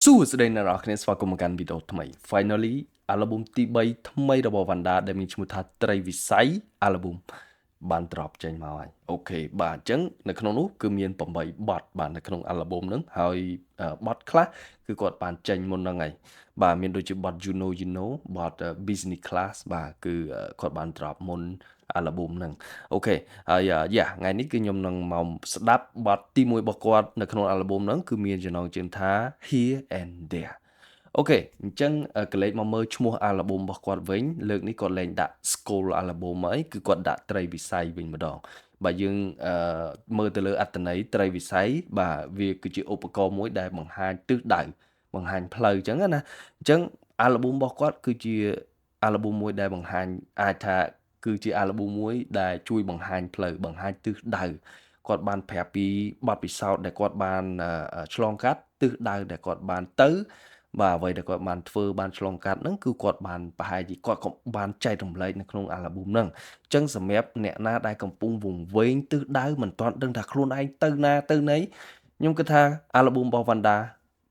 សួស្តីអ្នកនរគ្នាស្វាគមន៍មកកាន់វីដេអូថ្មី Finally អាល់ប៊ុមទី3ថ្មីរបស់ Vanda ដែលមានឈ្មោះថាត្រីវិស័យអាល់ប៊ុមបាន drop ចេញមកហើយអូខេបាទអញ្ចឹងនៅក្នុងនោះគឺមាន8បទបាទនៅក្នុងអាល់ប៊ុមហ្នឹងហើយបទខ្លះគឺគាត់បានចេញមុនហ្នឹងហើយបាទមានដូចជាបទ You Know បទ Business Class បាទគឺគាត់បាន drop មុនអាល់ប៊ុមហ្នឹងអូខេហើយថ្ងៃនេះគឺខ្ញុំនឹងមកស្ដាប់បទទី1របស់គាត់នៅក្នុងអាល់ប៊ុមហ្នឹងគឺមានចំណងជើងថា Here and There អូខេអញ្ចឹងកលេចមកមើលឈ្មោះអាល់ប៊ុមរបស់គាត់វិញលើកនេះគាត់លែងដាក់ Skull អាល់ប៊ុមហើយគឺគាត់ដាក់ត្រីវិស័យវិញម្ដងបាទយើងមើលទៅលើអត្ថន័យត្រីវិស័យបាទវាគឺជាឧបករណ៍មួយដែលបង្ហាញទិសដៅបង្ហាញផ្លូវអញ្ចឹងណាអញ្ចឹងអាល់ប៊ុមរបស់គាត់គឺជាអាល់ប៊ុមមួយដែលបង្ហាញអាចថាគឺជាអាល់ប៊ុមមួយដែលជួយបង្ហាញផ្លូវបង្ហាញទិសដៅគាត់បានប្រាប់ពីបទពិសោធន៍ដែលគាត់បានឆ្លងកាត់ទិសដៅដែលគាត់បានទៅបាទអ្វីដែលគាត់បានធ្វើបានឆ្លងកាត់ហ្នឹងគឺគាត់បានប្រហែលជាគាត់ក៏បានចែករំលែកនៅក្នុងអាល់ប៊ុមហ្នឹងអញ្ចឹងសម្រាប់អ្នកណាដែលកំពុងវង្វេងទិសដៅមិនទាន់ដឹងថាខ្លួនឯងទៅណាទៅណីខ្ញុំគិតថាអាល់ប៊ុមរបស់ Vanda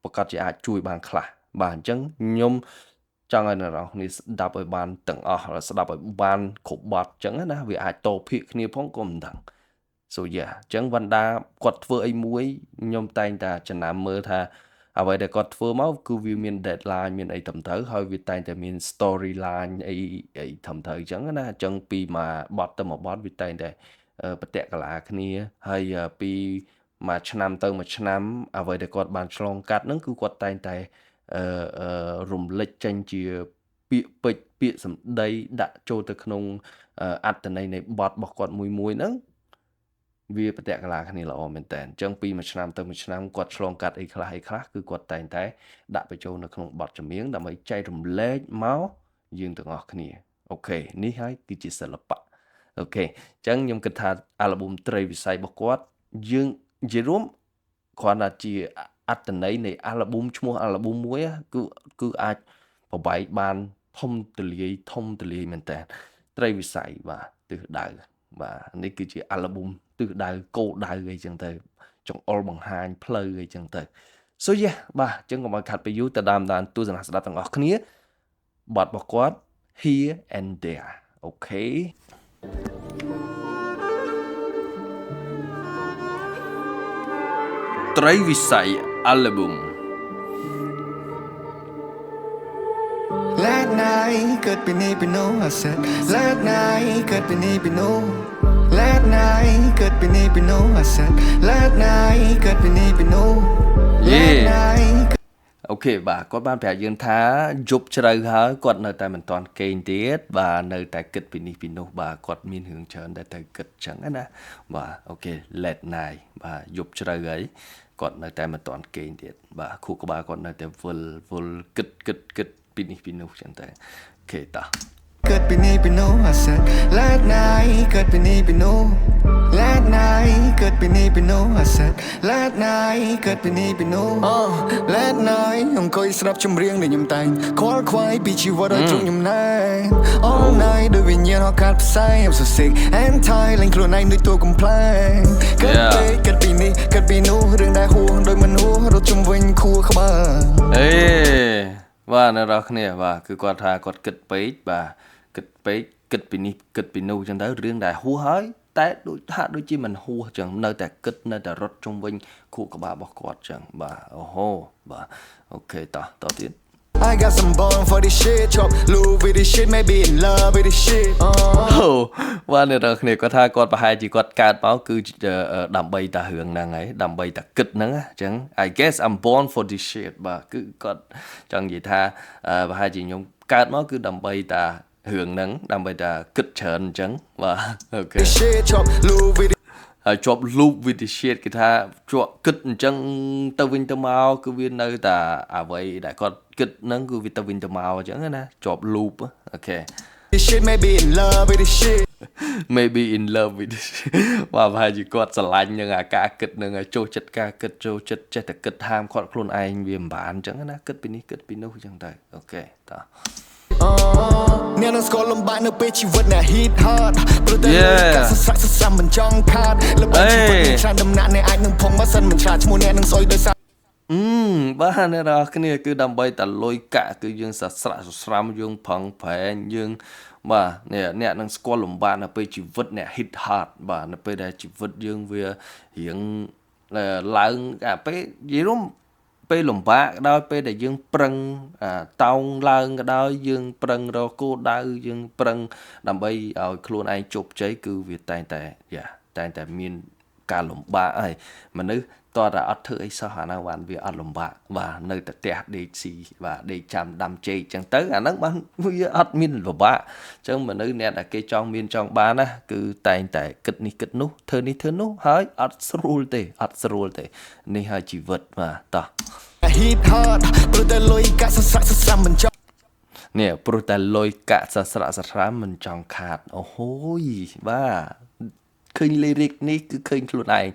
ប្រកាសជាអាចជួយបានខ្លះបាទអញ្ចឹងខ្ញុំចង់ឲ្យអ្នកនរគ្នាស្ដាប់ឲ្យបានទាំងអស់ស្ដាប់ឲ្យបានគ្រប់បទអញ្ចឹងណាវាអាចតភាកគ្នាផងក៏មិនដឹង so yeah អញ្ចឹង Vanda គាត់ធ្វើអីមួយខ្ញុំតែងតែចំណាំមើលថាអ្វីដែលគាត់ធ្វើមកគឺវាមាន deadline មានអីត្រឹមត្រូវហើយវាតែងតែមាន storyline អីត្រឹមត្រូវអញ្ចឹងណាអញ្ចឹងពីមួយបទទៅមួយបទវាតែងតែបតកលាគ្នាហើយពីមួយឆ្នាំទៅមួយឆ្នាំអ្វីដែលគាត់បានឆ្លងកាត់ហ្នឹងគឺគាត់តែងតែរំលេចចេញជាពាក្យពេចន៍ពាក្យសម្ដីដាក់ចូលទៅក្នុងអត្ថន័យនៃបទរបស់គាត់មួយហ្នឹងវាបតកលាគ្នាល្អមែនតើអញ្ចឹងពីមួយឆ្នាំទៅមួយឆ្នាំគាត់ឆ្លងកាត់អីខ្លះគឺគាត់តែងតែដាក់បញ្ចូលនៅក្នុងបទចម្រៀងដើម្បីចែករំលែកមកយើងទាំងអស់គ្នាអូខេនេះហើយគឺជាសិល្បៈអូខេអញ្ចឹងខ្ញុំគិតថាអាល់ប៊ុមត្រីវិស័យរបស់គាត់យើងនិយាយរួមគ្រាន់តែជាអត្ថន័យនៃអាល់ប៊ុមឈ្មោះអាល់ប៊ុមមួយគឺអាចប្របែកបានធំទលាយមែនតើត្រីវិស័យបាទទិសដៅបាទនេះគឺជាអាល់ប៊ុមទិសដៅគោលដៅអីចឹងទៅចង្អុលបង្ហាញផ្លូវអីចឹងទៅ so yeah បាទអញ្ចឹងកុំឲ្យខាត់ពេលយូរទៅតាមដានទស្សនាស្ដាប់ទាំងអស់គ្នាបទរបស់គាត់ Here and There អូខេត្រីវិស័យអាល់ប៊ុម Last night កើតពីនេះពីនោះ I said Last night កើតពីនេះពីនោះ Last night កើតពីនេះពីនោះ I said Last night កើតពីនេះពីនោះ អូខេបាទគាត់បានប្រាប់យើងថាយប់ជ្រៅហើយគាត់នៅតែមិនទាន់គេងទៀតបាទនៅតែគិតពីនេះពីនោះបាទគាត់មានរឿងច្រើនដែលទៅគិតចឹងណាបាទអូខេ Late night បាទយប់ជ្រៅហើយគាត់នៅតែមិនទាន់គេងទៀតបាទខួរក្បាលគាត់នៅតែវល់គិតពីនេះពីនោះចឹងតែអូខេតោះកើតពីនេះពីនោះ I said Last night កើតពីនេះពីនោះ Last night កើតពីនេះពីនោះ I said Last night កើតពីនេះពីនោះ Last night អង្គុយស្ដាប់ចម្រៀងដែលខ្ញុំតែងខ្វល់ខ្វាយពីជីវិតរបស់ខ្ញុំណែ All night ដោយវិញ្ញាណហៅកាត់ផ្សាយ I'm so sick and tired លេងខ្លួនឯងដូចតួកំ pl ែងកើតពីនេះកើតពីនោះរឿងដែលហួសដោយមិនហួសរត់ជំវិញខួរក្បាលបាទអ្នកនរគ្នាបាទគឺគាត់ថាគាត់គិតពេកបាទគិតពេកគិតពីនេះគិតពីនោះចឹងទៅរឿងដែលហួសហើយតែដូចជាមិនហួសចឹងនៅតែគិតនៅតែរត់ជុំវិញខួរក្បាលរបស់គាត់ចឹងបាទអូហូបាទអូខេតទៀត I got some bone for this shit chop Louis with this shit maybe in love with this shit បាទអ្នកនរគ្នាគាត់ថាគាត់ប្រហែលជាគាត់កើតមកគឺដើម្បីតែរឿងហ្នឹងហើយដើម្បីតែគិតហ្នឹងអញ្ចឹង I guess I'm born for this shit បាទគឺគាត់ចង់និយាយថាប្រហែលជាខ្ញុំកើតមកគឺដើម្បីតែរឿងហ្នឹងដើម្បីតែគិតច្រើនអញ្ចឹងបាទអូខេហើយជាប់ loop with the shit គេថាជាប់គិតអញ្ចឹងទៅវិញទៅមកគឺវានៅតែអ្វីដែលគាត់គិតហ្នឹងគឺវាទៅវិញទៅមកអញ្ចឹងណាជាប់ loop អូខេ This shit maybe in love with this shit maybe in love with this បាទហើយជាគាត់ស្រឡាញ់នឹងអាការគិតនឹងចូលចិត្តការគិតចូលចិត្តចេះតែគិតហាមគាត់ខ្លួនឯងវាមិនបានអញ្ចឹងណាគិតពីនេះគិតពីនោះអញ្ចឹងទៅអូខេតោះអ្នកនឹងស្គាល់លំបាកនៅពេលជីវិតអ្នក hit hard ព្រោះតែការសស្រាក់សស្រាំមិនចង់ខាតល្បីជីវិតច្រើនដំណាក់អ្នកអាចនឹងផងបើសិនមិនឆ្លាតឈ្មោះអ្នកនឹងស្អុយដោយសារ បាទអ្នកនរគ្នាគឺដើម្បីតែលុយកាក់គឺយើងសស្រៈសស្រាំយើងផឹងប្រែងយើងបាទអ្នកនឹងស្គាល់លំបាកនៅពេលជីវិតអ្នក hit hard បាទនៅពេលដែលជីវិតយើងវារៀងឡើងពេលនិយាយរួមពេលលំបាកក៏ដោយពេលដែលយើងប្រឹងតោងឡើងក៏ដោយយើងប្រឹងរកគោលដៅយើងប្រឹងដើម្បីឲ្យខ្លួនឯងជោគជ័យគឺវាតែងតែមានការលំបាកហើយមនុស្សតើតែអត់ធ្វើអីសោះអាហ្នឹងបានវាអត់លំបាកបាទនៅតែផ្ទះដេកស៊ីបាទដេកចាំដាំចេកអញ្ចឹងទៅអាហ្នឹងបានវាអត់មានលំបាកអញ្ចឹងមនុស្សអ្នកដែលគេចង់មានចង់បានណាគឺតែងតែគិតនេះគិតនោះធ្វើនេះធ្វើនោះហើយអត់ស្រួលទេនេះហើយជីវិតបាទតោះ hit hard ព្រោះតែលុយកាក់សស្រាក់សស្រាំមិនចង់ នេះព្រោះតែលុយកាក់សស្រៈសស្រាមមិនចង់ខាតអូហូយបាទឃើញ lyric នេះគឺឃើញខ្លួនឯង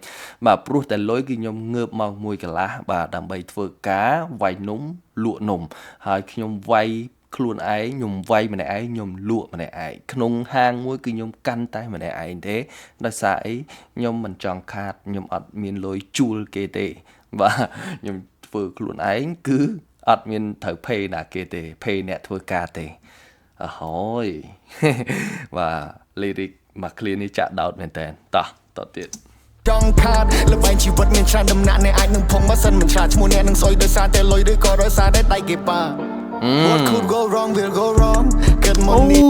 បាទព្រោះតែលុយគឺខ្ញុំងើបម៉ោង1កន្លះបាទដើម្បីធ្វើការវាយនំលក់នំហើយខ្ញុំវាយខ្លួនឯងខ្ញុំវាយម្នាក់ឯងខ្ញុំលក់ម្នាក់ឯងក្នុងហាងមួយគឺខ្ញុំកាន់តែម្នាក់ឯងទេដោយសារអីខ្ញុំមិនចង់ខាតខ្ញុំអត់មានលុយជួលគេទេបាទខ្ញុំធ្វើខ្លួនឯងគឺអត់មានត្រូវភេណាគេទេភេអ្នកធ្វើការទេអហូយបាទ lyric មក clear នេះចាក់ដោតមែនតើតោះតទៀត ចង់ខាតលបែងជីវិតមានច្រើនដំណាក់អ្នកអាចនឹងភុំបើសិនមិនឆ្លាតឈ្មោះអ្នកនឹងស្អុយដោយសារតែលុយឬក៏ដោយសារតែដៃគេប៉ា What could go wrong will go wrong គិតមកនេះ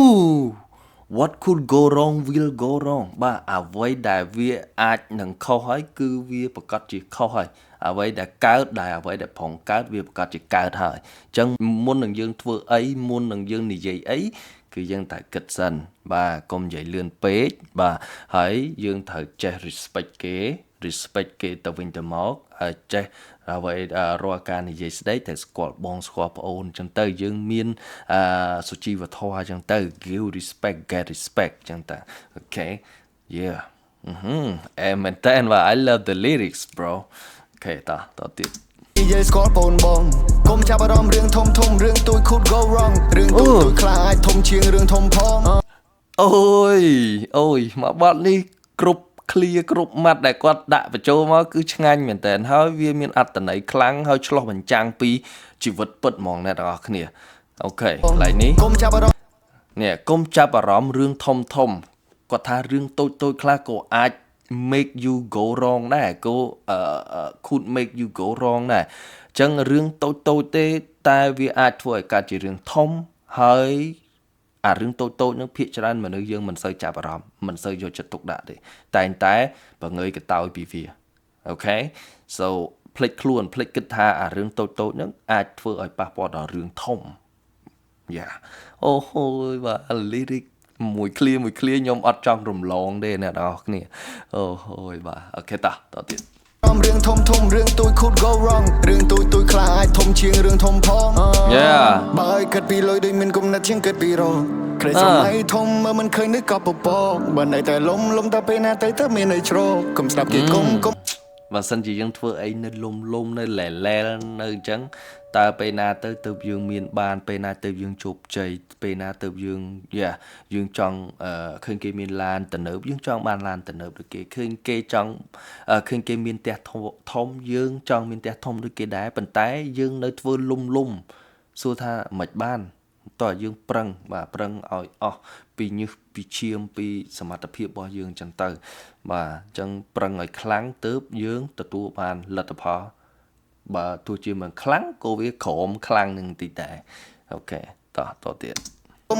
What could go wrong will go wrong បាទអ្វីដែលវាអាចនឹងខុសហើយគឺវាប្រកាសជាខុសហើយអ្វីដែលកើតដែលអ្វីដែលប្រងកើតវាប្រកាសជាកើតហើយអញ្ចឹងមុននឹងយើងធ្វើអីមុននឹងយើងនិយាយអីគឺយើងត្រូវគិតសិនបាទកុំនិយាយលឿនពេកបាទហើយយើងត្រូវចេះ respect គេទៅវិញទៅមកហើយចេះអ្វីរាល់ការនិយាយស្ដីតែស្គាល់បងស្គាល់ប្អូនអញ្ចឹងទៅយើងមានសុជីវធម៌អញ្ចឹងទៅ give respect get respect អញ្ចឹងទៅ okay yeah មែនតើបាទ I love the lyrics bro okay តទៀតនិយាយស្គាល់បងបងកុំចាប់អារម្មណ៍រឿងធំរឿងទួយ could go wrong រឿងទួយខ្លាចធំជាងរឿងធំផងអូយមកបទនេះគ្រប់clear គ្រប់ម៉ាត់ដែលគាត់ដាក់បញ្ចូលមកគឺឆ្ងាញ់មែនតើហើយវាមានអត្ថន័យខ្លាំងហើយឆ្លោះបញ្ចាំងពីជីវិតពិតហ្មងអ្នកទាំងអស់គ្នាអូខេកន្លែងនេះកុំចាប់អារម្មណ៍កុំចាប់អារម្មណ៍រឿងធំគាត់ថារឿងតូចខ្លះក៏អាច make you go wrong ដែរក៏ could make you go wrong ដែរអញ្ចឹងរឿងតូចទេតែវាអាចធ្វើឲ្យកើតជារឿងធំហើយអារឿងតូចហ្នឹងភាគច្រើនមនុស្សយើងមិនសូវចាប់អារម្មណ៍មិនសូវយកចិត្តទុកដាក់ទេតែបង្ងើយកតោយពីវាអូខេ so ភ្លេចខ្លួនភ្លេចគិតថាអារឿងតូចហ្នឹងអាចធ្វើឲ្យប៉ះពាល់ដល់រឿងធំយ៉ាអូហូយបាទ lyric មួយ clear ខ្ញុំអត់ចង់រំលងទេអ្នកនរគ្នាអូហូយបាទអូខេតទៀតរឿងធំរឿងទួយ could go wrong រឿងទួយខ្លាចធំជាងរឿងធំផងបើឲ្យគិតពីលុយដូចមានគំនិតជាងគិតពីរងគ្រាសម័យធំមើលមិនឃើញនឹកក៏ពពកបើនៅតែលំតែពេលណាទៅមានអីជ្រកកុំស្ដាប់គេកុំបើសិនជាយើងធ្វើអីនៅលំនៅលែនៅអញ្ចឹងតើពេលណាទៅយើងមានបានពេលណាទៅយើងជោគជ័យពេលណាទៅយើងចង់ឃើញគេមានឡានទំនើបយើងចង់បានឡានទំនើបដូចគេឃើញគេចង់ឃើញគេមានផ្ទះធំយើងចង់មានផ្ទះធំដូចគេដែរប៉ុន្តែយើងនៅធ្វើលំសួរថាមិនបានតើយើងប្រឹងឲ្យអស់ពីញើសពីឈាមពីសមត្ថភាពរបស់យើងអញ្ចឹងទៅបាទអញ្ចឹងប្រឹងឲ្យខ្លាំងទើបយើងទទួលបានលទ្ធផលបើទោះជាមិនខ្លាំងក៏វាក្រោមខ្លាំងនឹងតិចដែរអូខេតទៀត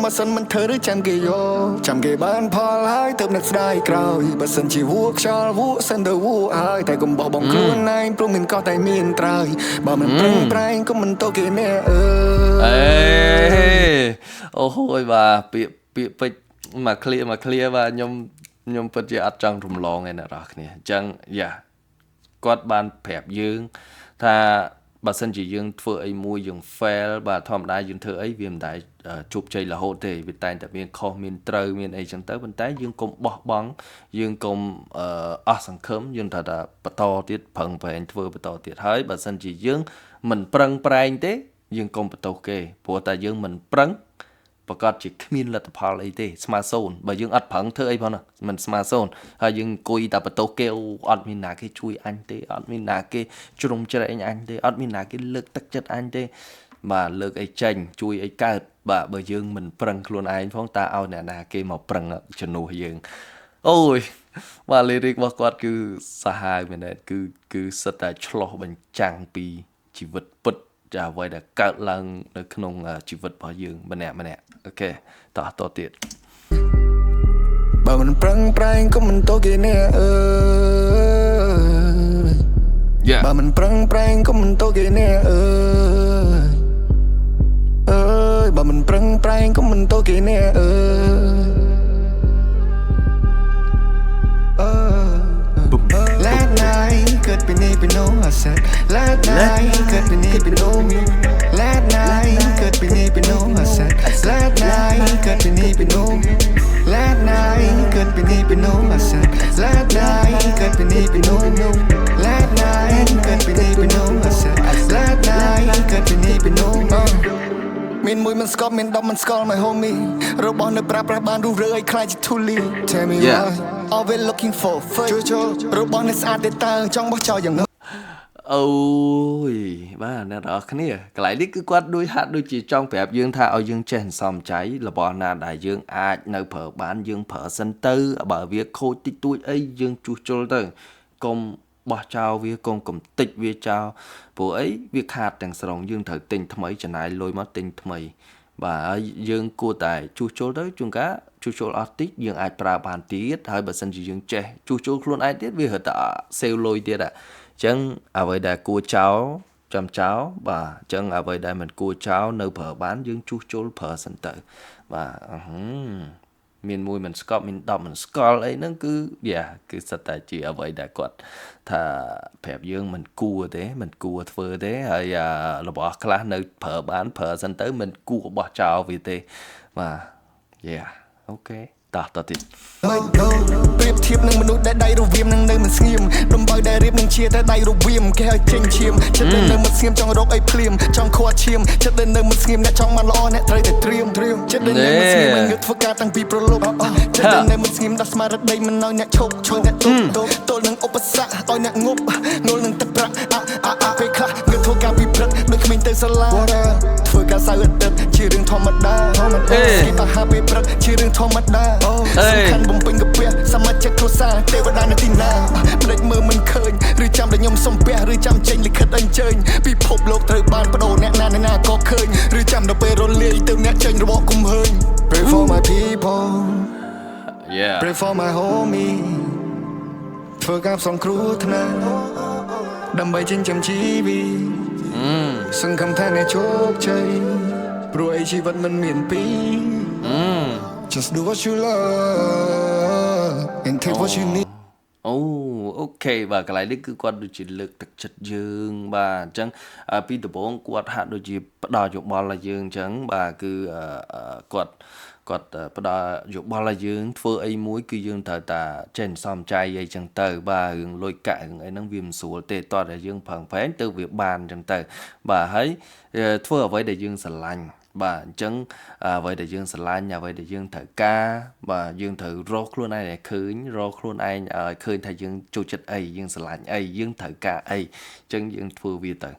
បើសិនមិនធ្វើឬចាំគេយកចាំគេបានផលហើយទៅនឹកស្ដាយក្រោយបើសិនជាវួខ្យល់វួសិនទៅវួហើយតែកុំបោះបង់ខ្លួនឯងព្រោះមានកោះតែមានត្រើយបើមិនប្រឹងប្រែងក៏មិនទៅគេណែអូហូយបាទពាក្យពេចមក clear បាទខ្ញុំពិតជាអត់ចង់រំលងឯអ្នកនរគ្នាអញ្ចឹងគាត់បានប្រាប់យើងថាបើសិនជាយើងធ្វើអីមួយយើង fail បាទធម្មតាយើងធ្វើអីវាមិនដែលជោគជ័យរហូតទេវាតែងតែមានខុសមានត្រូវមានអីចឹងទៅប៉ុន្តែយើងកុំបោះបង់យើងកុំអស់សង្ឃឹមយើងត្រូវតែបន្តទៀតប្រឹងប្រែងធ្វើបន្តទៀតហើយបើសិនជាយើងមិនប្រឹងប្រែងទេយើងកុំបន្ទោសគេព្រោះតែយើងមិនប្រឹង ប្រកាសជាគ្មានលទ្ធផលអីទេស្មើសូន្យបើយើងអត់ប្រឹងធ្វើអីផងណាមិនស្មើសូន្យហើយយើងអង្គុយតែបន្ទោសគេអត់មានណាគេជួយអញទេអត់មានណាគេជ្រុំជ្រែងអញទេអត់មានណាគេលើកទឹកចិត្តអញទេបាទលើកអីចេញជួយអីកើតបាទបើយើងមិនប្រឹងខ្លួនឯងផងតើឲ្យអ្នកណាគេមកប្រឹងជំនួសយើងអូយបាទ lyric របស់គាត់គឺសាហាវមែនទេគឺសិតតែឆ្លោះបញ្ចាំងពីជីវិតពិតចាអ្វីដែលកើតឡើងនៅក្នុងជីវិតរបស់យើងម្នាក់អូខេតោះទៀត បើមិនប្រឹងប្រែងក៏មិនទៅគេនេះបើមិនប្រឹងប្រែងក៏មិនទៅគេនេះបើមិនប្រឹងប្រែងក៏មិនទៅគេនេះLast night เกิดเป็นนี่เป็นโน I said Last night เกิดเป็นนี่เป็นโน Last night เกิดเป็นนี่เป็นโน I said Last night เกิดเป็นนี่เป็นโน Last night เกิดเป็นนี่เป็นโน I said Last night เกิดเป็นนี่เป็นโน Last night เกิดเป็นนี่เป็นโน I said Last night เกิดเป็นนี่เป็นโน មានមួយមិនស្កប់មាន10មិនស្គាល់ my homie របស់នៅប្រើប្រាស់បានរុះរើឲ្យខ្លាចជាធូលី Tell me why always looking for fake របស់នេះស្អាតទេតើចង់បោះចោលយ៉ាងនោះអូយបាទអ្នកនរគ្នាកន្លែងនេះគឺគាត់ដូចហាក់ដូចជាចង់ប្រាប់យើងថាឲ្យយើងចេះសំចៃរបស់ណាដែលយើងអាចនៅប្រើបានយើងប្រើសិនទៅបើវាខូចតិចតួចអីយើងជួសជុលទៅកុំបោះចោលវាកុំកំតិចវាចោលព្រោះអីវាខាតទាំងស្រុងយើងត្រូវទិញថ្មីចំណាយលុយមកទិញថ្មីបាទហើយយើងគួរតែជួសជុលទៅជួនកាលជួសជុលអស់តិចយើងអាចប្រើបានទៀតហើយបើសិនជាយើងចេះជួសជុលខ្លួនឯងទៀតវារត់តែសេវលុយទៀតអញ្ចឹងអ្វីដែលគួរចោលចាំចោលបាទអញ្ចឹងអ្វីដែលមិនគួរចោលនៅប្រើបានយើងជួសជុលប្រើសិនទៅបាទមានមួយមិនស្កប់មាន10មិនស្គាល់អីហ្នឹងគឺសិតតែជាអ្វីដែលគាត់ថាប្រាប់យើងមិនគួរទេមិនគួរធ្វើទេហើយរបស់ខ្លះនៅប្រើបានប្រើសិនទៅមិនគួរបោះចោលវាទេបាទអូខេតោះទៀតប្រៀបធៀបនឹងមនុស្សដែលដៃរវៀមនឹងនៅមិនស្ងៀមដំបៅដែលរៀបនឹងជាតែដៃរវៀមគេឲ្យចេញឈាមចិត្តដែលនៅមិនស្ងៀមចង់រកអីភ្លាមចង់ខាត់ឈាមចិត្តដែលនៅមិនស្ងៀមអ្នកចង់បានល្អអ្នកត្រូវតែត្រៀមចិត្តដែលនៅមិនស្ងៀមមិនងើបធ្វើការតាំងពីប្រឡប់ចិត្តដែលនៅមិនស្ងៀមដោះស្មារតីមិនឲ្យអ្នកឈប់អ្នកទល់នឹងឧបសគ្គឲ្យអ្នកងប់ងល់នឹងទឹកប្រាក់ពេលខ្លះងើបធ្វើការពីព្រឹកដូចគ្មានទៅសាលាធ្វើការសៅរ៍អាទិត្យជារឿងធម្មតាស្គីបអាហារពេលព្រឹកជារឿងធម្មតាសំខាន់បំពេញកាពះសមាជិកគ្រួសារទេវតានៅទីណាផ្ដេចមើលមិនឃើញឬចាំតែខ្ញុំសំពះឬចាំចេញលិខិតអញ្ជើញពិភពលោកត្រូវបានបដូរអ្នកណាក៏ឃើញឬចាំដល់ពេលរលាយទៅអ្នកចេញរបស់គុំហើញ Pray for my people Pray for my homie ធ្វើការផ្សងគ្រោះថ្នាក់ដើម្បីចិញ្ចឹមជីវិតសង្ឃឹមថាអ្នកជោគជ័យព្រោះអីជីវិតមិនមានពីរJust do what you love and take what you need អូខេបាទកន្លែងនេះគឺគាត់ដូចជាលើកទឹកចិត្តយើងបាទអញ្ចឹងពីដំបូងគាត់ហាក់ដូចជាផ្ដល់យោបល់ឲ្យយើងអញ្ចឹងបាទគឺគាត់ផ្ដល់យោបល់ឲ្យយើងធ្វើអីមួយគឺយើងត្រូវតែចេះសំចៃអីចឹងទៅបាទរឿងលុយកាក់រឿងអីហ្នឹងវាមិនស្រួលទេតោះតែយើងប្រឹងប្រែងទៅវាបានចឹងទៅបាទហើយធ្វើអ្វីដែលយើងស្រឡាញ់បាទអញ្ចឹងអ្វីដែលយើងស្រឡាញ់អ្វីដែលយើងត្រូវការបាទយើងត្រូវរកខ្លួនឯងឲ្យឃើញរកខ្លួនឯងឲ្យឃើញថាយើងចូលចិត្តអីយើងស្រឡាញ់អីយើងត្រូវការអីអញ្ចឹងយើងធ្វើវាទៅ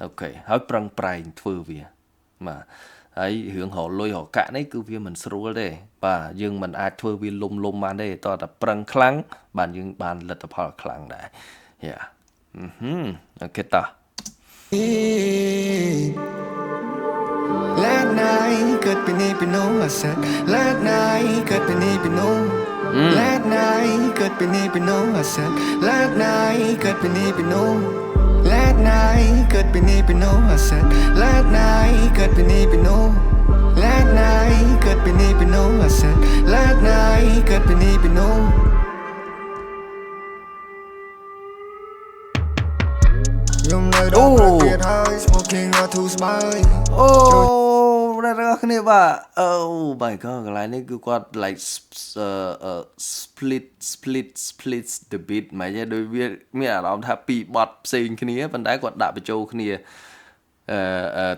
អូខេហើយប្រឹងប្រែងធ្វើវាបាទហើយរឿងរលុយរកាក់នេះគឺវាមិនស្រួលទេបាទយើងមិនអាចធ្វើវាលំបានទេតោះតែប្រឹងខ្លាំងបាទយើងបានលទ្ធផលខ្លាំងដែរអូខេតោះLast night เกิดเป็นนี่เป็นโน I said Last night เกิดเป็นนี่เป็นโน Last night เกิดเป็นนี่เป็นโน I said Last night เกิดเป็นนี่เป็นโน Last night เกิดเป็นนี่เป็นโน I said Last night เกิดเป็นนี่เป็นโน Last night เกิดเป็นนี่เป็นโน I said Last night เกิดเป็นนี่เป็นโนខ្ញុំនៅដល់ប្រទៀតហើយ smoking អត់ធូរស្បើយអ្នកនរគ្នាបាទ Oh my god កន្លែងនេះគឺគាត់ like split the beat ហ្មងដូចវាមានអារម្មណ៍ថាពីរបទផ្សេងគ្នាប៉ុន្តែគាត់ដាក់បញ្ចូលគ្នា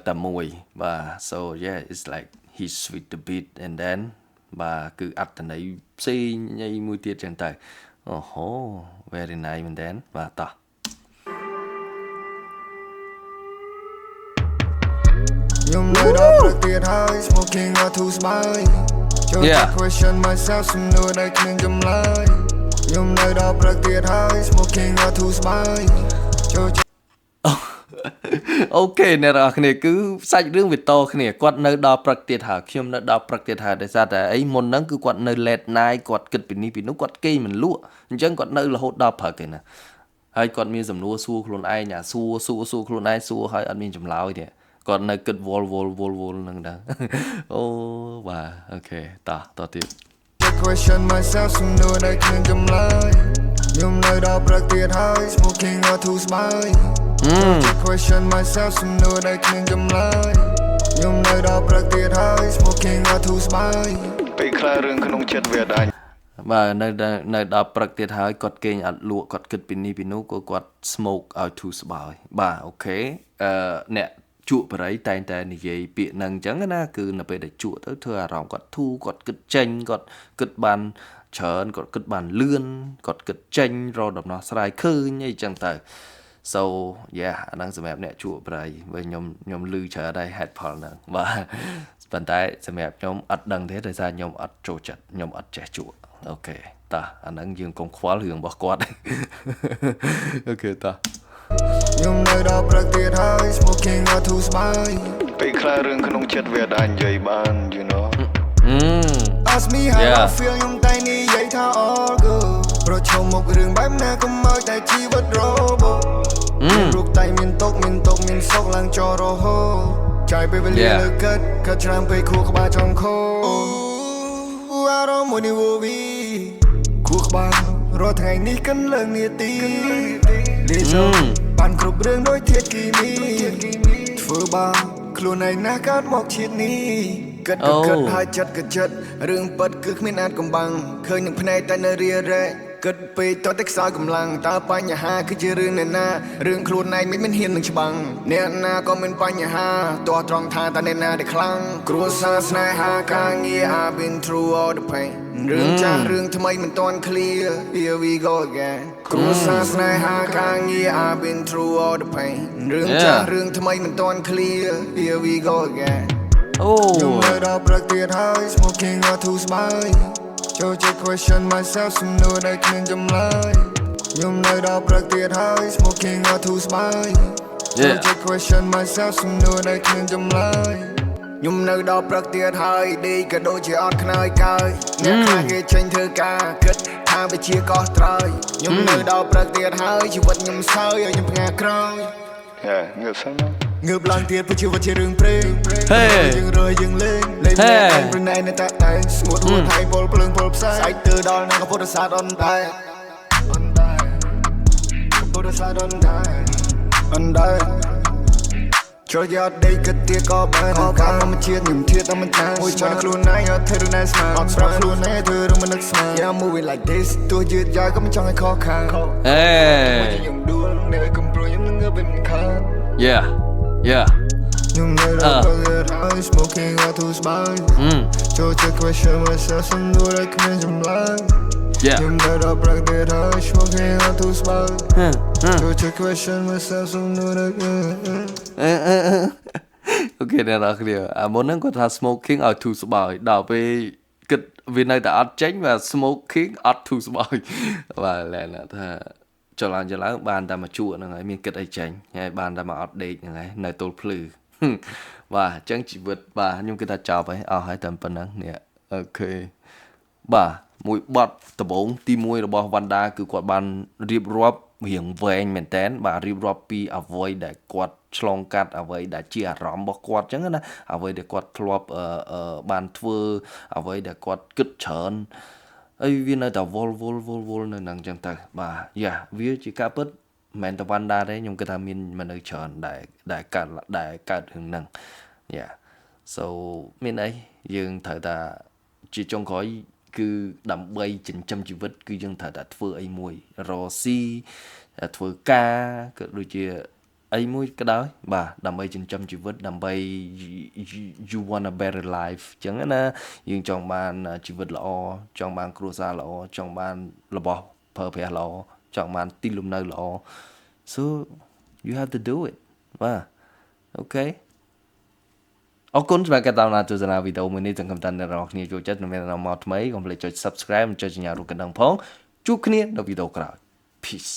តែមួយបាទ so yeah it's like he sweet the beat and then បាទគឺអត្តន័យផ្សេងញ៉ៃមួយទៀតចឹងទៅអូហូ very nice មែនតើបាទតោះ ខ្ញុំនៅដល់ព្រឹកទៀតហើយ smoking អត់ធូរស្បើយចូលតែ question myself សំណួរដែលគ្មានចម្លើយខ្ញុំនៅដល់ព្រឹកទៀតហើយ smoking អត់ធូរស្បើយចូល អូខេអ្នកនរគ្នាគឺសាច់រឿងវាតគ្នាគាត់នៅដល់ព្រឹកទៀតហើយខ្ញុំនៅដល់ព្រឹកទៀតហើយដោយសារតែអីមុនហ្នឹងគឺគាត់នៅ late night គាត់គិតពីនេះពីនោះគាត់គេងមិនលក់អញ្ចឹងគាត់នៅរហូតដល់ព្រឹកឯណាហើយគាត់មានសំណួរសួរខ្លួនឯងអាសួរខ្លួនឯងសួរហើយអត់មានចម្លើយទេគាត់នៅគិតវល់ហ្នឹងដែរអូបាទអូខេតទៀត question myself សំណួរដែលគ្មានចម្លើយខ្ញុំនៅដល់ព្រឹកទៀតហើយ smoking អត់ធូរស្បើយquestion myself សំណួរដែលគ្មានចម្លើយខ្ញុំនៅដល់ព្រឹកទៀតហើយ smoking អត់ធូរស្បើយពេលខ្លះរឿងក្នុងចិត្តវាដាច់ បាទនៅដល់ព្រឹកទៀតហើយគាត់គេងអត់លក់គាត់គិតពីនេះពីនោះគាត់ smoke ឲ្យធូរស្បើយបាទអូខេអ្នកជក់បរិយតែងតែនិយាយពាក្យហ្នឹងអញ្ចឹងណាគឺនៅពេលដែលជក់ទៅធ្វើអារម្មណ៍គាត់ធូរគាត់គិតចេញគាត់គិតបានច្រើនគាត់គិតបានលឿនគាត់គិតចេញរកដំណោះស្រាយឃើញអីចឹងទៅ so yeah អាហ្នឹងសម្រាប់អ្នកជក់បរិយវិញខ្ញុំលឺច្រើនដែរហេតុផលហ្នឹងបាទប៉ុន្តែសម្រាប់ខ្ញុំអត់ដឹងទេដោយសារខ្ញុំអត់ចូលចិត្តខ្ញុំអត់ចេះជក់អូខេតោះអាហ្នឹងយើងកុំខ្វល់រឿងរបស់គាត់អូខេតោះ ខ្ញុំនៅដល់ព្រឹកទៀតហើយ smoking អត់ធូរស្បើយពេលខ្លះរឿងក្នុងចិត្តវាអាចនិយាយបាន you know ask me how I feel ខ្ញុំតែនិយាយថា all good ប្រឈមមុខរឿងបែបណាកុំឲ្យតែជីវិត robot រូបតែមានទុកមានសុខឡើងចោលរហូតចាយពេលវេលាលើកើតច្រើនពេកខួរក្បាលចង់ខូអារម្មណ៍មួយនេះវវីខួរក្បាលរាល់ថ្ងៃនេះកិនលើនាទីលេចបានគ្រប់រឿងដូចធាតុគីមីធ្វើបាបខ្លួនឯងណាកើតមកជាតិនេះគិតហើយចិត្តក៏ចិត្តរឿងពិតគឺគ្មានអាចកំបាំងឃើញនឹងភ្នែកតែនៅរារែកគិតពេកតតែខ្សោយកម្លាំងតើបញ្ហាគឺជារឿងអ្នកណារឿងខ្លួនឯងមិនហ៊ាននឹងច្បាំងអ្នកណាក៏មានបញ្ហាតោះត្រង់ថាតើអ្នកណាដែលខ្លាំងគ្រួសារស្នេហាការងារ I've been through all the pain រឿងចាស់រឿងថ្មីមិនទាន់ clear here we go again គ្រួសារស្នេហាការងារ I've been through all the pain រឿងចាស់រឿងថ្មីមិនទាន់ clear here we go again ខ្ញុំនៅដល់ព្រឹកទៀតហើយ smoking អត់ធូរស្បើយចូលចិត្ត question myself សំណួរដែលគ្មានចម្លើយខ្ញុំនៅដល់ព្រឹកទៀតហើយ smoking អត់ធូរស្បើយចូលចិត្ត question myself សំណួរដែលគ្មានចម្លើយខ្ញុំនៅដល់ព្រឹកទៀតហើយដេកក៏ដូចជាអត់ខ្នើយកើយអ្នកខ្លះគេចេញធ្វើការគិតថាវាជាកោះត្រើយខ្ញុំនៅដល់ព្រឹកទៀតហើយជីវិតខ្ញុំសើយឲ្យខ្ញុំផ្ងាក្រោយងើបសិនងើបឡើងទៀតព្រោះជីវិតជារឿងព្រេងយើងរយយើងលេងលេងប្រណែនៅតែស្ងួតហួតហើយពលភ្លើងពលផ្សាយស្អែកទៅដល់នឹងពុទ្ធសាសនាអនតែពុទ្ធសាសនាអនតែចូលយកដេកគិតទៀតក៏បានកាលមកជាតិខ្ញុំធៀបតែមិនតាមមួយចាំខ្លួនឯងអត់ធ្វើរឿងណាស្មានអត់ប្រាប់ខ្លួនឯងធ្វើរឿងមិននឹកស្មាន Yeah moving like this ទោះយឺតយ៉ាវក៏មិនចង់ឲ្យខកខានខ្ញុំដួលនៅកំព្រួយខ្ញុំនឹងងើបមិនខាន Yeah ខ្ញុំនៅដល់ព្រឹកហើយ smoking អត់ធូរស្បើយចូលចិត្ត question myself សំណួរដែលគ្មានចម្លើយខ្ញុំនៅដល់ព្រឹកទៀតហើយ smoking អត់ធូរស្បើយចូលចិត្ត question myself សំណួរដែលអូខេអ្នកនរគ្នាអាមុនហ្នឹងគាត់ថា smoking ឲ្យធូរស្បើយដល់ពេលគិតវានៅតែអត់ចេញបាទ smoking អត់ធូរស្បើយបាទឡែនថាចលឡើងបានតែមកជក់ហ្នឹងហើយមានគិតអីចេញហើយបានតែមកអត់ដេកហ្នឹងហើយនៅទល់ភ្លឺបាទអញ្ចឹងជីវិតបាទខ្ញុំគិតថាចប់ហើយអស់ហើយតែប៉ុណ្្នឹងនេះអូខេបាទមួយបទដំបូងទី1របស់វណ្ដាគឺគាត់បានរៀបរាប់រៀងវែងមែនតើបាទរៀបរាប់ពីអ្វីដែលគាត់ឆ្លងកាត់អ្វីដែលជាអារម្មណ៍របស់គាត់អញ្ចឹងណាអ្វីដែលគាត់ធ្លាប់បានធ្វើអ្វីដែលគាត់គិតច្រើនអីវានៅតែវល់នៅហ្នឹងអញ្ចឹងទៅបាទយ៉ាវាជាការពិតមិនមែនតែវណ្ដាទេខ្ញុំគិតថាមានមនុស្សច្រើនដែលកើតរឿងហ្នឹងយ៉ា so មានអីយើងត្រូវតែជាចុងក្រោយគឺដើម្បីចិញ្ចឹមជីវិតគឺយើងត្រូវតែធ្វើអីមួយរកស៊ីធ្វើការក៏ដូចជា អីមួយក៏ដោយបាទដើម្បីចិញ្ចឹមជីវិតដើម្បី you want a better life អញ្ចឹងណាយើងចង់បានជីវិតល្អចង់បានគ្រួសារល្អចង់បានរបស់ប្រើប្រាស់ល្អចង់បានទីលំនៅល្អ so you have to do it បាទអូខេអរគុណសម្រាប់ការតាមដានទស្សនាវីដេអូមួយនេះទាំងកំតានអ្នកនរគ្នាចូលចិត្តមានអារម្មណ៍ថ្មីកុំភ្លេចចុច Subscribe ចុចសញ្ញារូបកណ្ដឹងផងជួបគ្នានៅវីដេអូក្រោយ Peace